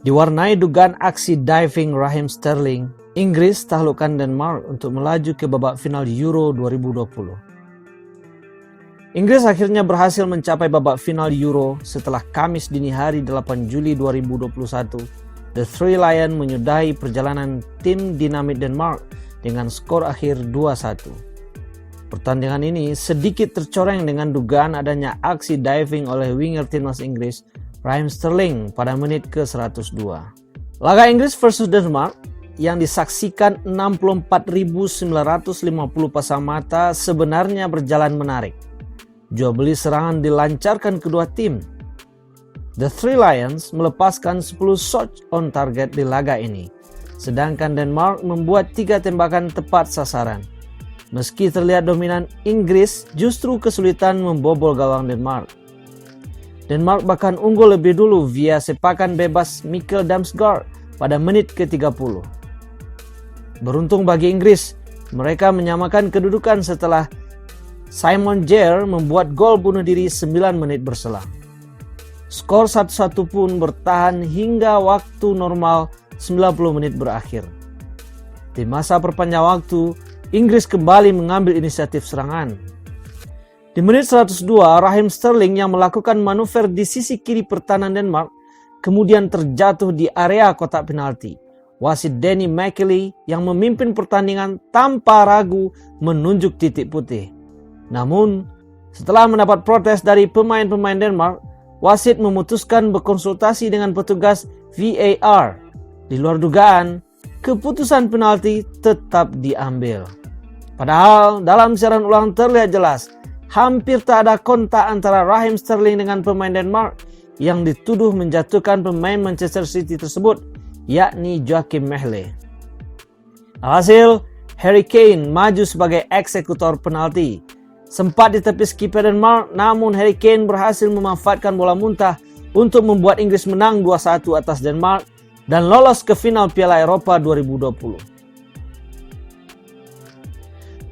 Diwarnai dugaan aksi diving Raheem Sterling, Inggris taklukkan Denmark untuk melaju ke babak final Euro 2020. Inggris akhirnya berhasil mencapai babak final Euro setelah Kamis dini hari 8 Juli 2021. The Three Lions menyudahi perjalanan tim dinamit Denmark dengan skor akhir 2-1. Pertandingan ini sedikit tercoreng dengan dugaan adanya aksi diving oleh winger timnas Inggris Raheem Sterling pada menit ke-102. Laga Inggris versus Denmark yang disaksikan 64.950 pasang mata sebenarnya berjalan menarik. Jual beli serangan dilancarkan kedua tim. The Three Lions melepaskan 10 shots on target di laga ini, sedangkan Denmark membuat 3 tembakan tepat sasaran. Meski terlihat dominan, Inggris justru kesulitan membobol gawang Denmark. Denmark bahkan unggul lebih dulu via sepakan bebas Mikkel Damsgaard pada menit ke-30. Beruntung bagi Inggris, mereka menyamakan kedudukan setelah Simon Kjær membuat gol bunuh diri 9 menit berselang. Skor 1-1 pun bertahan hingga waktu normal 90 menit berakhir. Di masa perpanjang waktu, Inggris kembali mengambil inisiatif serangan. Di menit 102, Raheem Sterling yang melakukan manuver di sisi kiri pertahanan Denmark kemudian terjatuh di area kotak penalti. Wasit Danny McKelly yang memimpin pertandingan tanpa ragu menunjuk titik putih. Namun, setelah mendapat protes dari pemain-pemain Denmark, wasit memutuskan berkonsultasi dengan petugas VAR. Di luar dugaan, keputusan penalti tetap diambil. Padahal dalam siaran ulang terlihat jelas, hampir tak ada kontak antara Raheem Sterling dengan pemain Denmark yang dituduh menjatuhkan pemain Manchester City tersebut, yakni Joachim Mæhle. Alhasil, Harry Kane maju sebagai eksekutor penalti. Sempat ditepis kiper Denmark, namun Harry Kane berhasil memanfaatkan bola muntah untuk membuat Inggris menang 2-1 atas Denmark dan lolos ke final Piala Eropa 2020.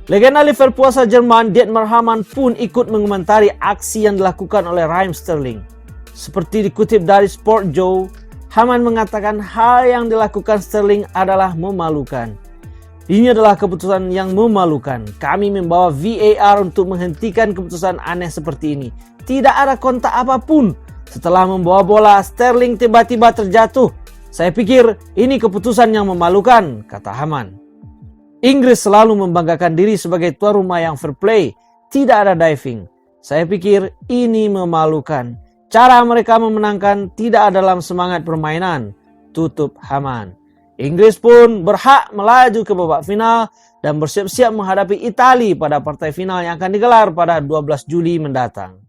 Legenda Liverpool asal Jerman Dietmar Hamann pun ikut mengomentari aksi yang dilakukan oleh Raheem Sterling. Seperti dikutip dari Sport Joe, Hamann mengatakan hal yang dilakukan Sterling adalah memalukan. Ini adalah keputusan yang memalukan. Kami membawa VAR untuk menghentikan keputusan aneh seperti ini. Tidak ada kontak apapun. Setelah membawa bola, Sterling tiba-tiba terjatuh. Saya pikir ini keputusan yang memalukan, kata Hamann. Inggris selalu membanggakan diri sebagai tuan rumah yang fair play, tidak ada diving. Saya pikir ini memalukan. Cara mereka memenangkan tidak dalam semangat permainan, tutup Hamann. Inggris pun berhak melaju ke babak final dan bersiap-siap menghadapi Italia pada partai final yang akan digelar pada 12 Juli mendatang.